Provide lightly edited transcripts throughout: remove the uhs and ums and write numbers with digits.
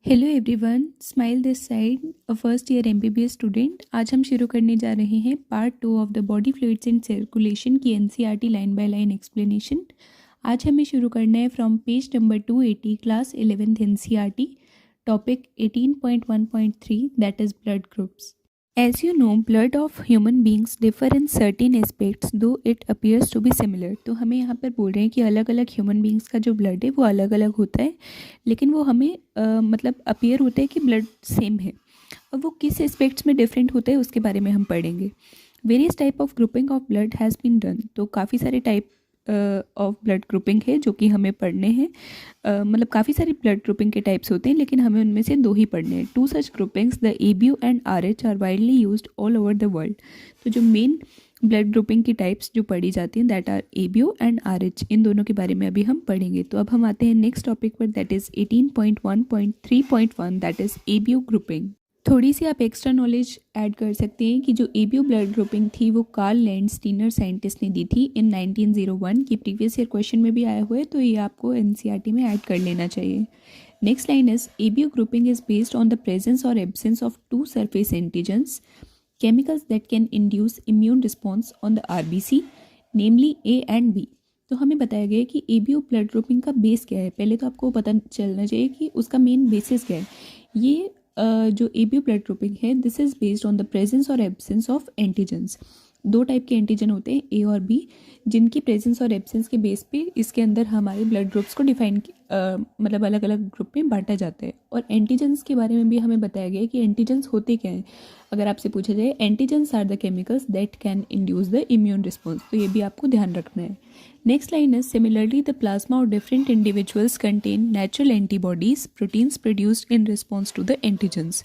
Hello everyone, smile this side a first year MBBS student. आज हम शुरू करने जा रहे हैं part 2 of the body fluids and circulation की NCERT line by line explanation. आज हमें शुरू करना है from page number 280 class 11th NCERT, topic 18.1.3 that is blood groups. As you know, blood of human beings differ in certain aspects, though it appears to be similar. तो हमें यहाँ पर बोल रहे हैं कि अलग अलग ह्यूमन बींग्स का जो ब्लड है वो अलग अलग होता है, लेकिन वो हमें मतलब अपीयर होता है कि ब्लड सेम है। और वो किस एस्पेक्ट्स में डिफरेंट होता है उसके बारे में हम पढ़ेंगे। Various type of grouping of blood has been done. तो काफ़ी सारे टाइप ऑफ ब्लड ग्रुपिंग है जो कि हमें पढ़ने हैं। मतलब काफ़ी सारी ब्लड ग्रुपिंग के टाइप्स होते हैं, लेकिन हमें उनमें से दो ही पढ़ने हैं। Two such groupings, the ABO and Rh, are widely used all over the world. तो जो मेन ब्लड ग्रुपिंग की टाइप्स जो पढ़ी जाती हैं that are ABO and Rh, इन दोनों के बारे में अभी हम पढ़ेंगे। तो अब हम आते हैं नेक्स्ट टॉपिक पर, that is 18.1.3.1 that is ABU grouping. थोड़ी सी आप एक्स्ट्रा नॉलेज ऐड कर सकते हैं कि जो एबीयू ब्लड ग्रुपिंग थी वो कार्ल लैंडस्टीनर साइंटिस्ट ने दी थी इन 1901 की। प्रीवियस ईयर क्वेश्चन में भी आया हुआ है, तो ये आपको एनसीईआरटी में ऐड कर लेना चाहिए। Next line is ABO grouping is based on the presence और absence of two surface antigens chemicals that can induce immune response on the RBC, namely A and B। तो हमें बताया गया है कि एबीयू ब्लड ग्रुपिंग का base क्या है। पहले तो आपको पता चलना चाहिए कि उसका मेन बेसिस क्या है। ये जो एबीयू ब्लड ग्रुपिंग है, this is based on the presence और एब्सेंस ऑफ एंटीजेंस। दो टाइप के एंटीजन होते हैं, ए और बी, जिनकी प्रेजेंस और एब्सेंस के बेस पे इसके अंदर हमारे ब्लड ग्रुप्स को डिफाइन मतलब अलग अलग ग्रुप में बांटा जाता है। और एंटीजेंस के बारे में भी हमें बताया गया है कि एंटीजेंस होते क्या हैं। अगर आपसे पूछा जाए, antigens are the chemicals that can induce the immune response. तो ये भी आपको ध्यान रखना है। Next line is similarly the plasma of different individuals contain natural antibodies proteins produced in response to the antigens.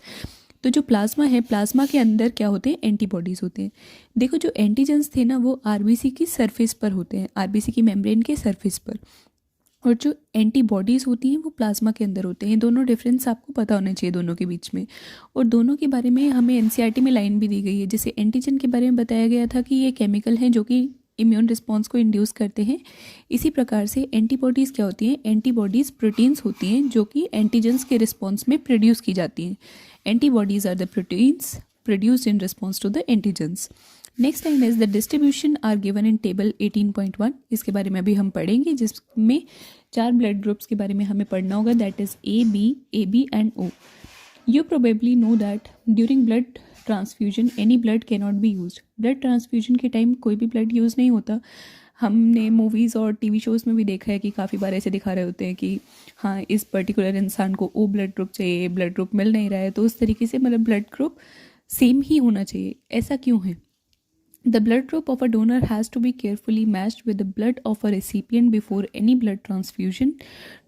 तो जो प्लाज्मा है, प्लाज्मा के अंदर क्या होते हैं, एंटीबॉडीज़ होते हैं। देखो जो एंटीजेंस थे ना, वो आरबीसी की सरफेस पर होते हैं, आरबीसी की मेम्ब्रेन के सरफेस पर। और जो एंटीबॉडीज़ होती हैं वो प्लाज्मा के अंदर होते हैं। दोनों डिफरेंस आपको पता होना चाहिए दोनों के बीच में। और दोनों के बारे में हमें एनसीईआरटी में लाइन भी दी गई है। जैसे एंटीजन के बारे में बताया गया था कि ये केमिकल हैं जो कि इम्यून रिस्पॉन्स को इंड्यूस करते हैं। इसी प्रकार से एंटीबॉडीज़ क्या होती हैं, एंटीबॉडीज़ प्रोटीन्स होती हैं जो कि एंटीजन्स के रिस्पॉन्स में प्रोड्यूस की जाती हैं। Antibodies are the proteins produced in response to the antigens. Next line is the distribution are given in table 18.1। इसके बारे में अभी हम पढ़ेंगे, जिसमें चार ब्लड ग्रुप्स के बारे में हमें पढ़ना होगा, that is A B and O. You probably know that during blood transfusion any blood can not be use. Blood transfusion के टाइम कोई भी ब्लड यूज़ नहीं होता। हमने मूवीज़ और टीवी शोज़ में भी देखा है कि काफ़ी बार ऐसे दिखा रहे होते हैं कि हाँ, इस पर्टिकुलर इंसान को ओ ब्लड ग्रुप चाहिए, ब्लड ग्रुप मिल नहीं रहा है। तो उस तरीके से मतलब ब्लड ग्रुप सेम ही होना चाहिए। ऐसा क्यों है? The blood group of a donor has to be carefully matched with the blood of a recipient before any blood transfusion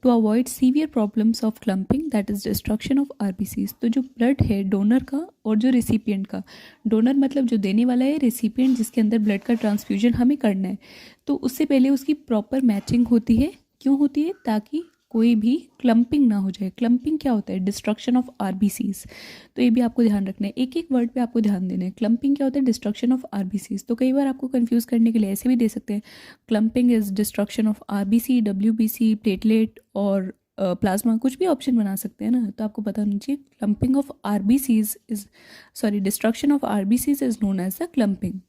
to avoid severe problems of clumping, that is destruction of RBCs। तो जो blood है donor का और जो recipient का, donor मतलब जो देने वाला है, रिसिपिएंट जिसके अंदर ब्लड का ट्रांसफ्यूजन हमें करना है, तो उससे पहले उसकी प्रॉपर मैचिंग होती है। क्यों होती है? ताकि कोई भी क्लम्पिंग ना हो जाए। क्लम्पिंग क्या होता है? Destruction of RBCs. तो ये भी आपको ध्यान रखना है, एक एक वर्ड पे आपको ध्यान देना है। क्लम्पिंग क्या होता है? Destruction of RBCs. तो कई बार आपको कंफ्यूज करने के लिए ऐसे भी दे सकते हैं, clumping is destruction of RBC, WBC, platelet और प्लाज्मा, कुछ भी ऑप्शन बना सकते हैं ना। तो आपको पता होना चाहिए clumping of RBCs is destruction of RBCs is known as the clumping.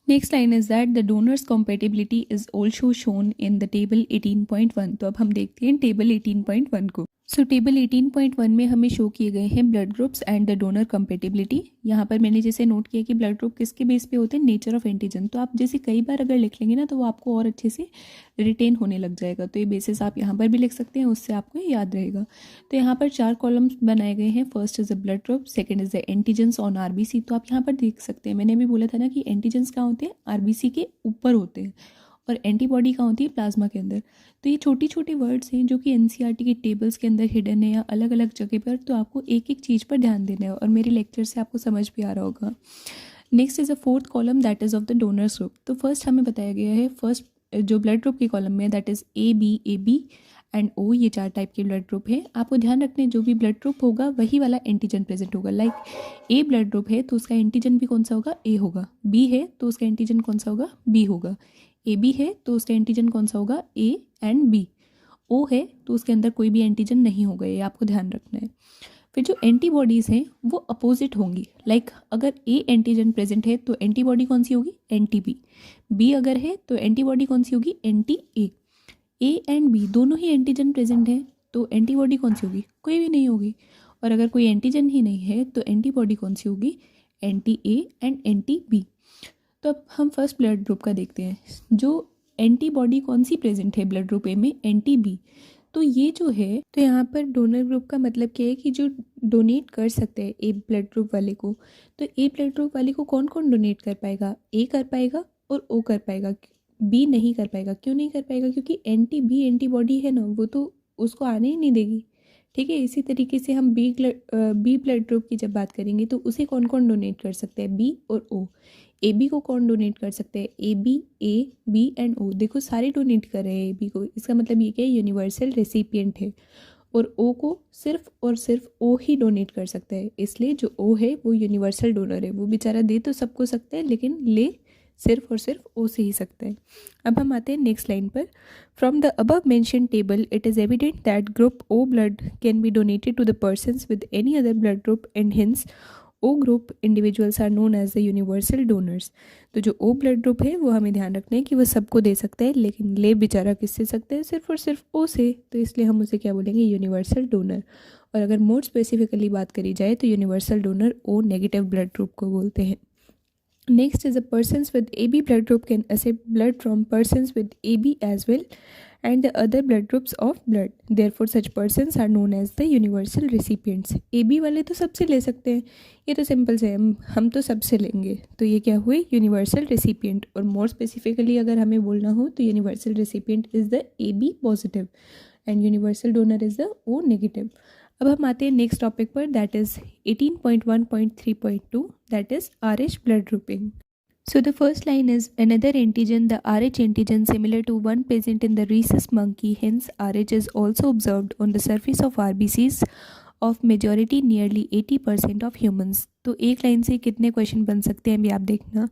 Next line is that the donors compatibility is also shown in the table 18.1। तो अब हम देखते हैं टेबल 18.1 को। सो टेबल 18.1 में हमें शो किए गए हैं blood groups and the donor compatibility. यहाँ पर मैंने जैसे नोट किया कि ब्लड ग्रुप किसके बेस पे होते हैं, नेचर ऑफ एंटीजन। तो आप जैसे कई बार अगर लिख लेंगे ना तो वो आपको और अच्छे से रिटेन होने लग जाएगा। तो ये बेसिस आप यहाँ पर भी लिख सकते हैं, उससे आपको याद रहेगा। तो यहाँ पर चार कॉलम्स बनाए गए हैं। First is the blood group, second is the antigens on RBC. तो आप यहाँ पर देख सकते हैं, मैंने भी बोला था ना कि एंटीजेंस कहाँ होते हैं, आरबीसी के ऊपर होते हैं, और एंटीबॉडी कहाँ होती है, प्लाज्मा के अंदर। तो ये छोटी छोटी वर्ड्स हैं जो कि एनसीईआरटी के टेबल्स के अंदर हिडन है या अलग अलग जगह पर। तो आपको एक एक चीज़ पर ध्यान देना है और मेरे लेक्चर से आपको समझ भी आ रहा होगा। Next is a fourth column that is of the donors group. तो फर्स्ट हमें बताया गया है, फर्स्ट जो ब्लड ग्रुप के कॉलम में that is A B and O, ये चार टाइप के ब्लड ग्रुप है। आपको ध्यान रखना है जो भी ब्लड ग्रुप होगा वही वाला एंटीजन प्रेजेंट होगा। लाइक ए ब्लड ग्रुप है तो उसका एंटीजन भी कौन सा होगा, ए होगा। बी है तो उसका एंटीजन कौन सा होगा, बी होगा। ए बी है तो उसका एंटीजन कौन सा होगा, ए एंड बी। ओ है तो उसके अंदर कोई भी एंटीजन नहीं होगा, ये आपको ध्यान रखना है। फिर जो एंटीबॉडीज़ हैं वो अपोजिट होंगी। लाइक अगर ए एंटीजन प्रेजेंट है तो एंटीबॉडी कौन सी होगी, एंटी बी। बी अगर है तो एंटीबॉडी कौन सी होगी, anti A. A and B दोनों ही एंटीजन प्रेजेंट है तो एंटीबॉडी कौन सी होगी, कोई भी नहीं होगी। और अगर कोई एंटीजन ही नहीं है तो एंटीबॉडी कौन सी होगी, anti A and anti B. तो अब हम फर्स्ट ब्लड ग्रुप का देखते हैं। जो एंटीबॉडी कौन सी प्रेजेंट है ब्लड ग्रुप ए में, एंटी बी। तो ये जो है, तो यहाँ पर डोनर ग्रुप का मतलब क्या है कि जो डोनेट कर सकते हैं ए ब्लड ग्रुप वाले को, तो ए ब्लड ग्रुप वाले को कौन कौन डोनेट कर पाएगा, ए कर पाएगा और ओ कर पाएगा, बी नहीं कर पाएगा। क्यों नहीं कर पाएगा, क्योंकि एंटी बी एंटीबॉडी है ना, वो तो उसको आने ही नहीं देगी। ठीक है, इसी तरीके से हम बी ब्लड ग्रुप की जब बात करेंगे तो उसे कौन कौन डोनेट कर सकते हैं, बी और ओ। ए बी को कौन डोनेट कर सकते हैं, ए बी एंड ओ। देखो सारे डोनेट कर रहे हैं ए बी को, इसका मतलब ये क्या है, यूनिवर्सल रेसिपिएंट है। और ओ को सिर्फ और सिर्फ ओ ही डोनेट कर सकता है, इसलिए जो ओ है वो यूनिवर्सल डोनर है। वो बेचारा दे तो सबको सकता है लेकिन ले सिर्फ और सिर्फ ओ से ही सकता है। अब हम आते हैं नेक्स्ट लाइन पर। From the above mention table it is evident that group O blood can be donated to the persons with any other blood group and hence O group individuals are known as the universal donors. तो जो ओ blood group है वो हमें ध्यान रखना है कि वो सबको दे सकता है, लेकिन ले बेचारा किससे सकता है, सिर्फ और सिर्फ ओ से। तो इसलिए हम उसे क्या बोलेंगे, यूनिवर्सल डोनर। और अगर मोर स्पेसिफिकली बात करी जाए तो universal donor O negative blood group को बोलते हैं। Next is the persons with AB blood group can accept blood from persons with AB as well and the other blood groups of blood. Therefore, such persons are known as the universal recipients. AB वाले तो सबसे ले सकते हैं, ये तो simple से हम तो सबसे लेंगे, तो ये क्या हुए, यूनिवर्सल रेसिपिएंट। और मोर स्पेसिफिकली अगर हमें बोलना हो तो universal recipient is the AB positive and universal donor is the O negative. अब हम आते हैं नेक्स्ट टॉपिक पर, that is 18.1.3.2, that is RH blood grouping. So the first line is another antigen, the RH antigen similar to one present in the rhesus monkey, hence RH is also observed on the surface of RBCs of majority nearly 80% of humans। तो एक line से कितने question बन सकते हैं अभी आप देखना।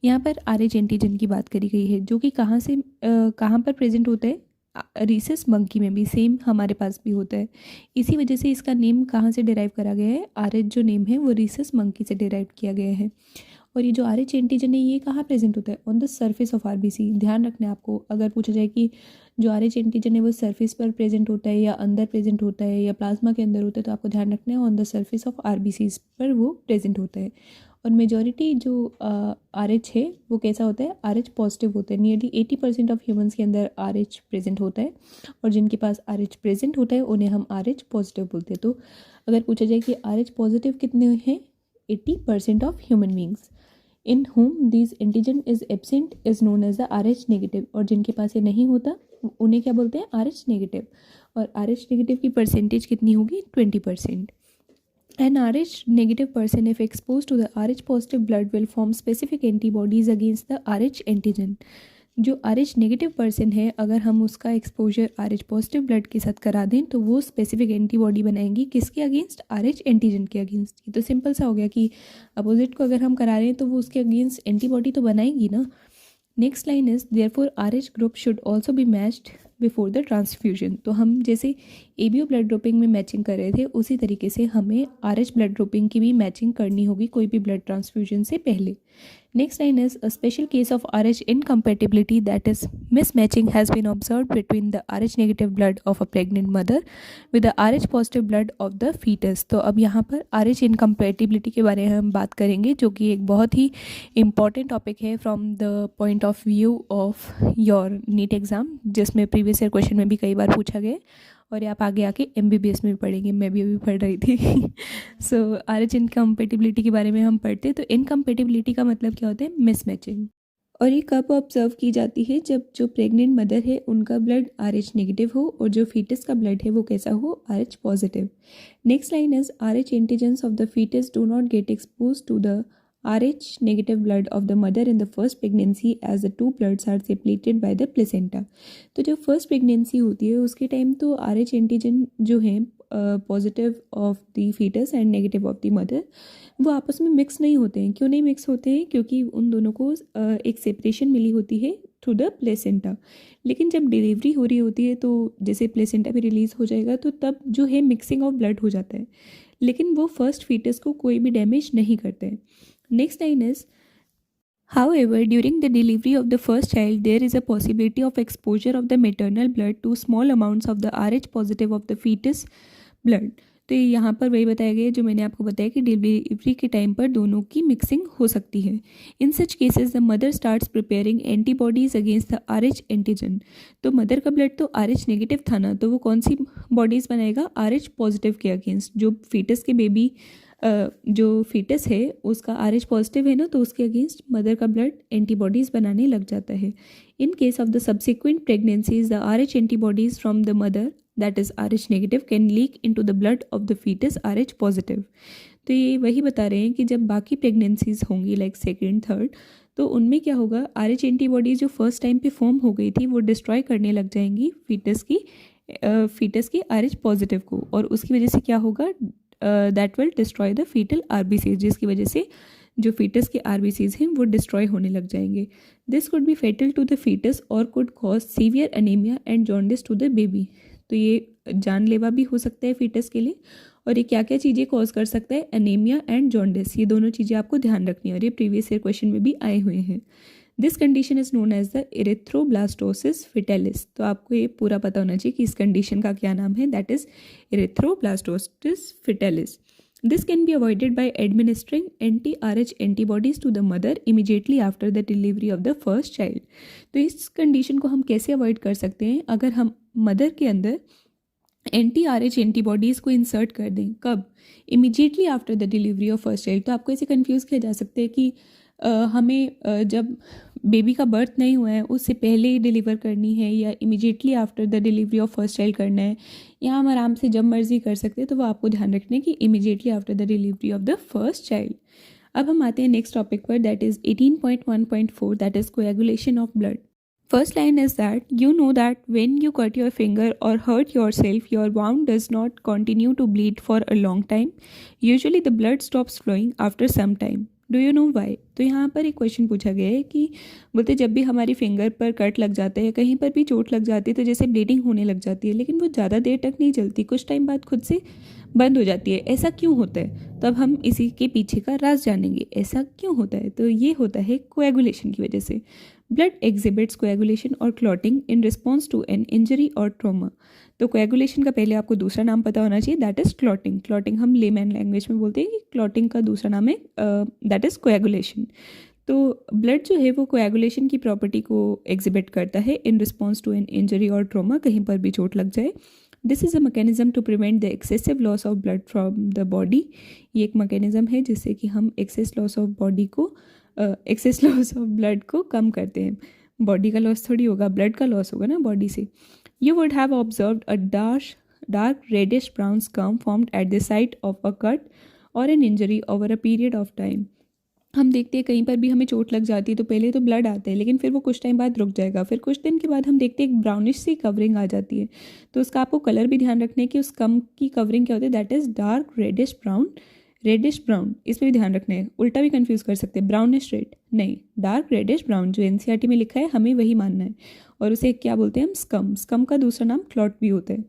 यहाँ पर RH एंटीजन की बात करी गई है जो कि कहाँ पर प्रेजेंट होता है, रीसस मंकी में भी सेम हमारे पास भी होता है। इसी वजह से इसका नेम कहाँ से डिराइव करा गया है, RH जो नेम है वो रीसस मंकी से डिराइव किया गया है। और ये जो RH एंटीजन है ये कहाँ प्रेजेंट होता है, on the surface of RBC। ध्यान रखना है आपको, अगर पूछा जाए कि जो RH एंटीजन है वो सरफेस पर प्रेजेंट होता है या अंदर प्रेजेंट होता है या प्लाज्मा के अंदर होता है, तो आपको ध्यान रखना है on the surface of RBCs पर वो प्रेजेंट होता है। और मेजॉरिटी जो RH है वो कैसा होता है, RH पॉजिटिव होता है। नियरली 80% ऑफ ह्यूमंस के अंदर RH प्रेजेंट होता है, और जिनके पास RH प्रेजेंट होता है उन्हें हम RH पॉजिटिव बोलते हैं। तो अगर पूछा जाए कि RH पॉजिटिव कितने हैं, 80% of human beings. In whom this antigen is absent is known as the RH negative. और जिनके पास ये नहीं होता उन्हें क्या बोलते हैं, RH नेगेटिव। और RH नेगेटिव की परसेंटेज कितनी होगी, 20%। An RH negative person, if exposed to the RH positive blood, will form specific antibodies against the RH antigen। जो RH नेगेटिव पर्सन है, अगर हम उसका एक्सपोजर RH पॉजिटिव ब्लड के साथ करा दें तो वो स्पेसिफिक एंटीबॉडी बनाएंगी, किसके अगेंस्ट, RH एंटीजन के अगेंस्ट। ये तो सिंपल सा हो गया कि अपोजिट को अगर हम करा रहे हैं तो वो उसके अगेंस्ट एंटीबॉडी तो बनाएंगी ना। Next line is therefore RH group should also be matched before the transfusion. तो हम जैसे ABO ब्लड ग्रुपिंग में मैचिंग कर रहे थे उसी तरीके से हमें RH ब्लड ग्रुपिंग की भी मैचिंग करनी होगी कोई भी ब्लड ट्रांसफ्यूजन से पहले। Next line is a special case of RH incompatibility, that is mismatching has been observed between the RH negative blood of a pregnant mother with the RH positive blood of the fetus। तो अब यहाँ पर RH incompatibility के बारे में हम बात करेंगे जो कि एक बहुत ही important टॉपिक है from the point of view of your NEET exam, जिसमें प्रीवियस ईयर क्वेश्चन में भी कई बार पूछा गया और आप आगे आके MBBS में भी पढ़ेंगे, मैं भी अभी पढ़ रही थी। सो RH इनकम्पेटिबिलिटी के बारे में हम पढ़ते हैं। तो इनकम्पेटिबिलिटी का मतलब क्या होता है, मिसमैचिंग। और ये कब ऑब्जर्व की जाती है, जब जो प्रेग्नेंट मदर है उनका ब्लड RH नेगेटिव हो और जो फीटस का ब्लड है वो कैसा हो, RH positive. Next line is RH antigens of the foetus do not get expose to the RH negative blood of the mother in the first pregnancy as the two bloods are separated by the placenta। तो जब first pregnancy होती है उसके time तो RH antigen जो है positive of the foetus and negative of the mother वो आपस में मिक्स नहीं होते हैं। क्यों नहीं मिक्स होते हैं, क्योंकि उन दोनों को एक सेपरेशन मिली होती है थ्रू द प्लेसेंटा। लेकिन जब डिलीवरी हो रही होती है तो जैसे प्लेसेंटा भी रिलीज़ हो जाएगा तो तब जो है मिक्सिंग ऑफ ब्लड हो जाता है, लेकिन वो फर्स्ट फीटस को कोई भी डैमेज नहीं करते हैं। Next line is however, during the delivery of the first child, there is a possibility of exposure of the maternal blood to small amounts of the RH positive of the fetus blood। तो यहाँ पर वही बताया गया है जो मैंने आपको बताया कि डिलीवरी के टाइम पर दोनों की मिक्सिंग हो सकती है। In such cases the mother starts preparing antibodies against the RH antigen. तो मदर का ब्लड तो RH नेगेटिव था ना, तो वो कौन सी बॉडीज़ बनाएगा, RH पॉजिटिव के अगेंस्ट। जो फीटस के बेबी जो फीटस है उसका RH पॉजिटिव है ना, तो उसके अगेंस्ट मदर का ब्लड एंटीबॉडीज़ बनाने लग जाता है। In case of the subsequent pregnancies the RH antibodies from the mother that is RH negative can leak into the blood of the foetus RH positive. तो ये वही बता रहे हैं कि जब बाकी प्रेगनेंसीज होंगी लाइक सेकेंड थर्ड, तो उनमें क्या होगा, RH एंटीबॉडीज जो फर्स्ट टाइम पे फॉर्म हो गई थी वो डिस्ट्रॉय करने लग जाएंगी फीटस की RH पॉजिटिव को, और उसकी वजह से क्या होगा, that will destroy the foetal RBCs, जिसकी वजह से जो फीटस के RBCs हैं वो डिस्ट्रॉय होने लग जाएंगे। This could be fatal to the foetus और could cause severe anaemia and jaundice to the baby. तो ये जानलेवा भी हो सकता है फीटस के लिए, और ये क्या क्या चीज़ें कॉज कर सकता है, एनीमिया एंड जॉन्डिस। ये दोनों चीज़ें आपको ध्यान रखनी है और ये प्रीवियस ईयर क्वेश्चन में भी आए हुए हैं। This condition is known as the erythroblastosis fetalis. तो आपको ये पूरा पता होना चाहिए कि इस कंडीशन का क्या नाम है, that is erythroblastosis fetalis. This can be avoided by administering anti-RH antibodies to the mother immediately after the delivery of the first child। तो इस कंडीशन को हम कैसे अवॉइड कर सकते हैं, अगर हम मदर के अंदर anti-RH एंटीबॉडीज़ को इंसर्ट कर दें। कब, immediately after the delivery of first child. तो आपको ऐसे कंफ्यूज किया जा सकता है कि हमें जब बेबी का बर्थ नहीं हुआ है उससे पहले ही डिलीवर करनी है या immediately after the delivery of first child करना है, या हम आराम से जब मर्जी कर सकते हैं। तो वो आपको ध्यान रखना है कि immediately after the delivery of the first child. अब हम आते हैं नेक्स्ट टॉपिक पर, that is 18.1.4 that is coagulation of blood. First line is that you know that when you cut your finger or hurt yourself, your wound does not continue to bleed for a long time. Usually the blood stops flowing after some time. Do you know why? तो यहाँ पर एक question पूछा गया है कि बोलते जब भी हमारी फिंगर पर कट लग जाता है, कहीं पर भी चोट लग जाती है, तो जैसे ब्लीडिंग होने लग जाती है, लेकिन वो ज़्यादा देर तक नहीं चलती, कुछ टाइम बाद खुद से बंद हो जाती है। ऐसा क्यों होता है, तब हम इसी के पीछे का राज जानेंगे, ऐसा क्यों होता है। तो ये होता है कोएगुलेशन की वजह से। ब्लड एग्जिबिट्स कोएगुलेशन और clotting in response to an injury और ट्रॉमा। तो कोएगुलेशन का पहले आपको दूसरा नाम पता होना चाहिए, दैट इज़ क्लॉटिंग। क्लॉटिंग हम लेमैन लैंग्वेज में बोलते हैं कि क्लॉटिंग का दूसरा नाम है दैट इज़ कोएगुलेशन। तो ब्लड जो है वो कोएगुलेशन की प्रॉपर्टी को एग्जिबिट करता है in response to an injury और ट्रॉमा, कहीं पर भी चोट लग जाए। This is a mechanism to prevent the excessive loss of blood from the body. ये एक मैकेनिज्म है जिससे कि हम एक्सेस लॉस ऑफ ब्लड को कम करते हैं। बॉडी का लॉस थोड़ी होगा, ब्लड का लॉस होगा ना बॉडी से। You would have observed a dark reddish brown scum formed at the site of a cut और an injury over a period of time. हम देखते हैं कहीं पर भी हमें चोट लग जाती है तो पहले तो ब्लड आता है, लेकिन फिर वो कुछ टाइम बाद रुक जाएगा, फिर कुछ दिन के बाद हम देखते हैं एक ब्राउनिश सी कवरिंग आ जाती है। तो उसका आपको कलर भी ध्यान रखना है कि उस स्कर्म की कवरिंग क्या होती है, that is dark reddish brown. इसमें भी ध्यान रखना है, उल्टा भी कंफ्यूज कर सकते हैं, ब्राउनिश रेड नहीं, डार्क रेडिश ब्राउन। जो एनसीईआरटी में लिखा है हमें वही मानना है। और उसे क्या बोलते हैं हम, स्कम का दूसरा नाम क्लॉट भी होता है।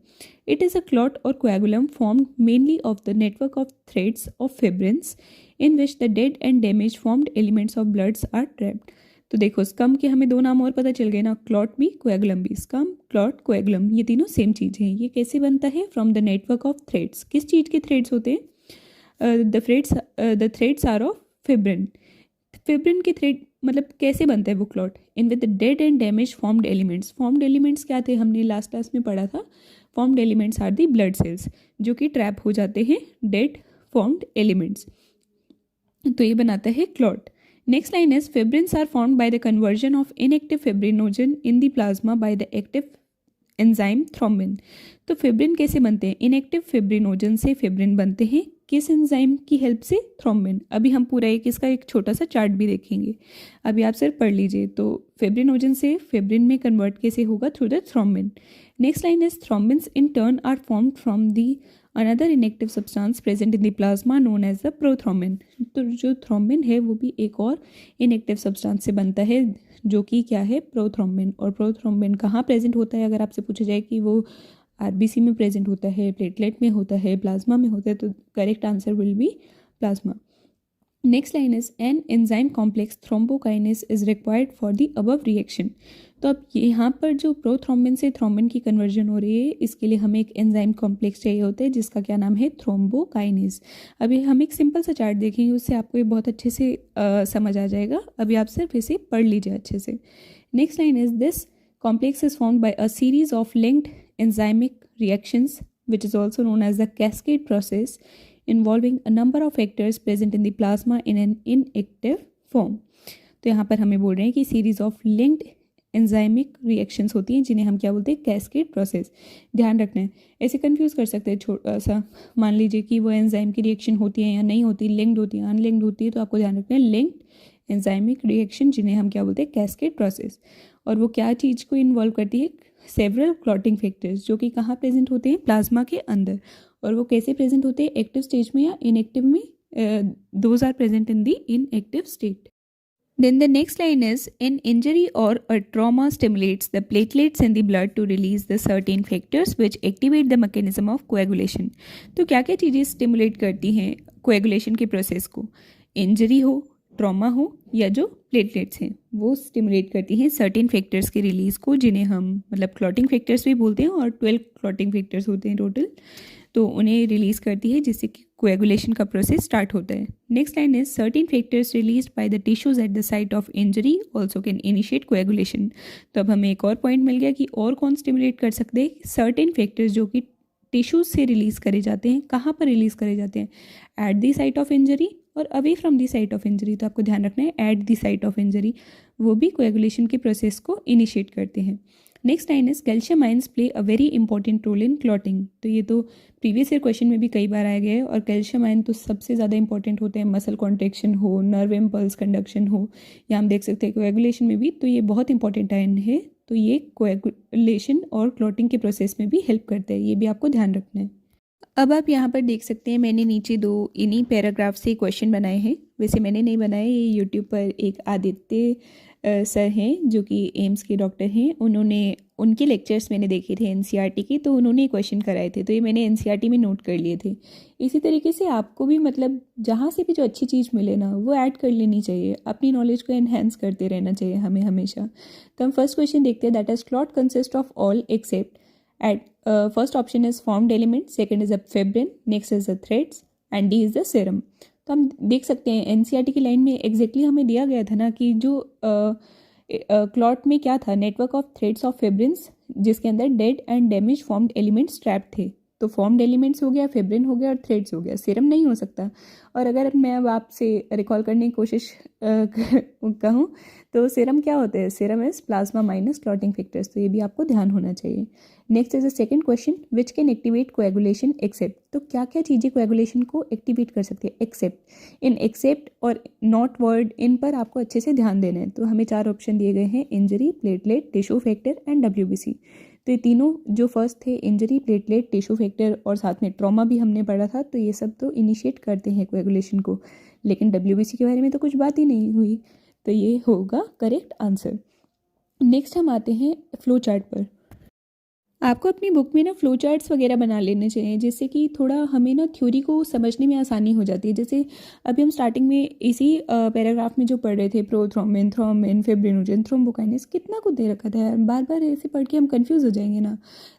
इट इज़ अ क्लॉट और coagulum formed mainly of the network of threads of fibrins in which the dead and damage formed elements of bloods are trapped. तो देखो स्कम के हमें दो नाम और पता चल गए ना, क्लॉट भी कोएगुलम भी। स्कम, क्लॉट, कोएगुलम ये तीनों सेम चीज़ हैं। ये कैसे बनता है, from the network of threads. किस चीज़ के थ्रेड्स होते हैं, the threads are of fibrin. Fibrin के थ्रेड मतलब कैसे बनता है वो clot, in with the dead and damage formed elements. Formed elements क्या थे, हमने लास्ट क्लास में पढ़ा था। Formed elements are the blood cells जो कि ट्रैप हो जाते हैं डेड फॉर्म्ड एलिमेंट्स, तो ये बनाता है clot. Next line is fibrins are formed by the conversion of inactive fibrinogen in the plasma by the active enzyme thrombin. तो फिब्रिन कैसे बनते हैं, इनएक्टिव फिब्रिनोजन से फिब्रिन बनते हैं, किस एंजाइम की हेल्प से, थ्रोम्बिन। अभी हम पूरा इसका एक छोटा सा चार्ट भी देखेंगे, अभी आप सिर्फ पढ़ लीजिए। तो फिब्रिनोजन से फिब्रिन में कन्वर्ट कैसे होगा, through the thrombin. Next line is thrombins in turn are formed from the another inactive substance present in the plasma known as the prothrombin. तो जो थ्रोम्बिन है वो भी एक और इनएक्टिव सब्सटेंस से बनता है जो कि क्या है, प्रोथ्रोम्बिन। और प्रोथ्रोम्बिन कहाँ प्रेजेंट होता है, अगर आपसे पूछा जाए कि वो आरबीसी में प्रेजेंट होता है, प्लेटलेट में होता है, प्लाज्मा में होता है, तो correct answer will be plasma. Next line is an enzyme complex thrombokinase is required for the above reaction. तो अब यहाँ पर जो प्रोथ्रोम्बिन से थ्रोम्बिन की कन्वर्जन हो रही है, इसके लिए हमें एक एंजाइम कॉम्प्लेक्स चाहिए होता है जिसका क्या नाम है, थ्रोम्बोकाइनेस। अभी हम एक सिंपल सा चार्ट देखेंगे, उससे आपको ये बहुत अच्छे से समझ आ जाएगा। अभी आप सिर्फ इसे पढ़ लीजिए अच्छे से। Next line is this complex is formed by a series of linked enzymic reactions which is also known as the cascade process involving a number of factors present in the plasma in an inactive form। तो यहाँ पर हमें बोल रहे हैं कि series of linked enzymic reactions होती हैं जिन्हें हम क्या बोलते हैं, कैस्केड प्रोसेस। ध्यान रखना है, ऐसे कंफ्यूज कर सकते हैं छोटा सा। मान लीजिए कि वो एंजाइम की रिएक्शन होती है या नहीं होती, लिंक्ड होती है, अनलिंक्ड होती है, तो आपको ध्यान रखना है लिंक्ड एंजाइमिक रिएक्शन जिन्हें हम क्या बोलते हैं, कैस्केड प्रोसेस। और वो क्या चीज़ को इन्वॉल्व करती है, सेवरल क्लॉटिंग फैक्टर्स, जो कि कहाँ प्रेजेंट होते हैं, प्लाज्मा के अंदर। और वो कैसे प्रेजेंट होते हैं, एक्टिव स्टेज में या इनएक्टिव में, those are present in the inactive state. Then the next line is an injury or a trauma stimulates the platelets in the blood to release the certain factors which activate the mechanism of coagulation। तो क्या क्या चीज़ें stimulate करती हैं coagulation के process को, injury हो, trauma हो, या जो प्लेटलेट्स हैं वो स्टिमुलेट करती हैं सर्टेन फैक्टर्स के रिलीज को, जिन्हें हम मतलब क्लॉटिंग फैक्टर्स भी बोलते हैं। और 12 क्लॉटिंग फैक्टर्स होते हैं टोटल, तो उन्हें रिलीज़ करती है जिससे कि कोएगुलेशन का प्रोसेस स्टार्ट होता है। Next line is certain factors released by the tissues eight the site of injury also can initiate coagulation. तो अब हमें एक और पॉइंट मिल गया कि और कौन स्टिमुलेट कर सकते हैं, सर्टेन फैक्टर्स जो कि टिश्यूज से रिलीज़ करे जाते हैं। कहाँ पर रिलीज़ करे जाते हैं, at the site of injury और away from the site of injury. तो आपको ध्यान रखना है at the site of injury, वो भी कोएगुलेशन के प्रोसेस को इनिशिएट करते हैं। Next line is calcium ions play a very important role in clotting. तो ये तो प्रीवियस ईयर क्वेश्चन में भी कई बार आया गया है। और कैल्शियम आयन तो सबसे ज़्यादा इंपॉर्टेंट होते हैं, मसल कॉन्ट्रैक्शन हो, नर्व इम्पल्स कंडक्शन हो, या हम देख सकते हैं कोएगुलेशन में भी। तो ये बहुत इंपॉर्टेंट आयन है, तो ये कोएगुलेशन और क्लॉटिंग के प्रोसेस में भी हेल्प करता है, ये भी आपको ध्यान रखना है। अब आप यहाँ पर देख सकते हैं मैंने नीचे दो इन्हीं पैराग्राफ से क्वेश्चन बनाए हैं। वैसे मैंने नहीं बनाए, ये यूट्यूब पर एक आदित्य सर हैं जो कि एम्स के डॉक्टर हैं, उनके लेक्चर्स मैंने देखे थे एनसीईआरटी के, तो उन्होंने क्वेश्चन कराए थे, तो ये मैंने एनसीईआरटी में नोट कर लिए थे। इसी तरीके से आपको भी मतलब जहाँ से भी जो अच्छी चीज़ मिले ना वो ऐड कर लेनी चाहिए, अपनी नॉलेज को एनहेंस करते रहना चाहिए हमें हमेशा। तो हम फर्स्ट क्वेश्चन देखते हैं, that is clot consist of all except at first option is formed element, second is a fibrin, next is the threads and D is the serum. तो हम देख सकते हैं एनसीईआरटी की लाइन में एग्जैक्टली हमें दिया गया था ना कि जो क्लॉट में क्या था, नेटवर्क ऑफ थ्रेड्स ऑफ फेब्रिन्स, जिसके अंदर dead and damage formed elements trap थे। तो फॉर्म्ड एलिमेंट्स हो गया, फेब्रिन हो गया और थ्रेड्स हो गया, सीरम नहीं हो सकता। और अगर मैं अब आपसे रिकॉल करने की कोशिश कहूँ तो सीरम क्या होता है, serum is plasma minus clotting factors. तो ये भी आपको ध्यान होना चाहिए। Next is the second question, which can activate coagulation except. तो क्या क्या चीज़ें कोएगुलेशन को एक्टिवेट कर सकती है, एक्सेप्ट। इन एक्सेप्ट और नॉट वर्ड, इन पर आपको अच्छे से ध्यान देना है। तो हमें 4 ऑप्शन दिए गए हैं, injury, platelet, tissue factor and WBC. तो ये तीनों जो फर्स्ट थे, इंजरी, प्लेटलेट, टिश्यू फैक्टर और साथ में ट्रॉमा भी हमने पढ़ा था, तो ये सब तो इनिशिएट करते हैं कोएगुलेशन को। लेकिन डब्ल्यूबीसी के बारे में तो कुछ बात ही नहीं हुई, तो ये होगा करेक्ट आंसर। नेक्स्ट हम आते हैं फ्लो चार्ट पर। आपको अपनी बुक में ना फ्लो चार्ट्स वगैरह बना लेने चाहिए, जिससे कि थोड़ा हमें ना थ्योरी को समझने में आसानी हो जाती है। जैसे अभी हम स्टार्टिंग में इसी पैराग्राफ में जो पढ़ रहे थे, प्रोथ्रोम्बिन, थ्रोम्बिन, फिब्रिनोजन, थ्रोम्बोकाइनेस, कितना कुछ दे रखा था यार, बार बार ऐसे पढ़ के हम कंफ्यूज हो जाएंगे ना।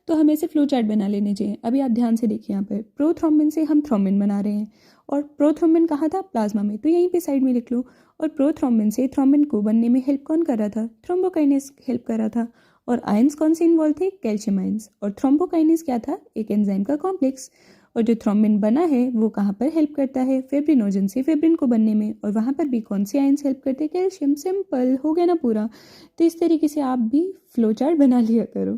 तो हमें ऐसे फ्लो चार्ट बना लेने चाहिए। अभी आप ध्यान से देखिए, यहाँ पर प्रोथ्रोम्बिन से हम थ्रोम्बिन बना रहे हैं, और प्रोथ्रोम्बिन कहाँ था, प्लाज्मा में, तो यहीं पे साइड में लिख लो। और प्रोथ्रोम्बिन से थ्रोम्बिन को बनने में हेल्प कौन कर रहा था, थ्रोम्बोकाइनेस हेल्प कर रहा था। और आयंस कौन से इन्वॉल्व थे, कैल्शियम आयंस। और थ्रोम्बोकाइनेस क्या था, एक एंजाइम का कॉम्प्लेक्स। और जो थ्रोम्बिन बना है वो कहाँ पर हेल्प करता है, फिब्रिनोजन से फिब्रिन को बनने में। और वहाँ पर भी कौन से आयंस हेल्प करते हैं, कैल्शियम। सिंपल हो गया ना पूरा। तो इस तरीके से आप भी फ्लो चार्ट बना लिया करो।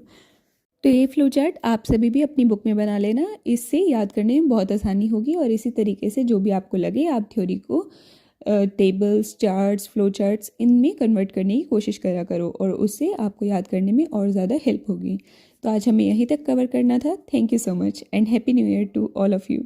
तो ये फ्लो चार्ट आप सभी भी अपनी बुक में बना लेना, इससे याद करने में बहुत आसानी होगी। और इसी तरीके से जो भी आपको लगे आप थ्योरी को टेबल्स, चार्ट्स, फ्लो चार्ट्स, इनमें कन्वर्ट करने की कोशिश करा करो, और उससे आपको याद करने में और ज़्यादा हेल्प होगी। तो आज हमें यहीं तक कवर करना था। Thank you so much and happy new year to all of you.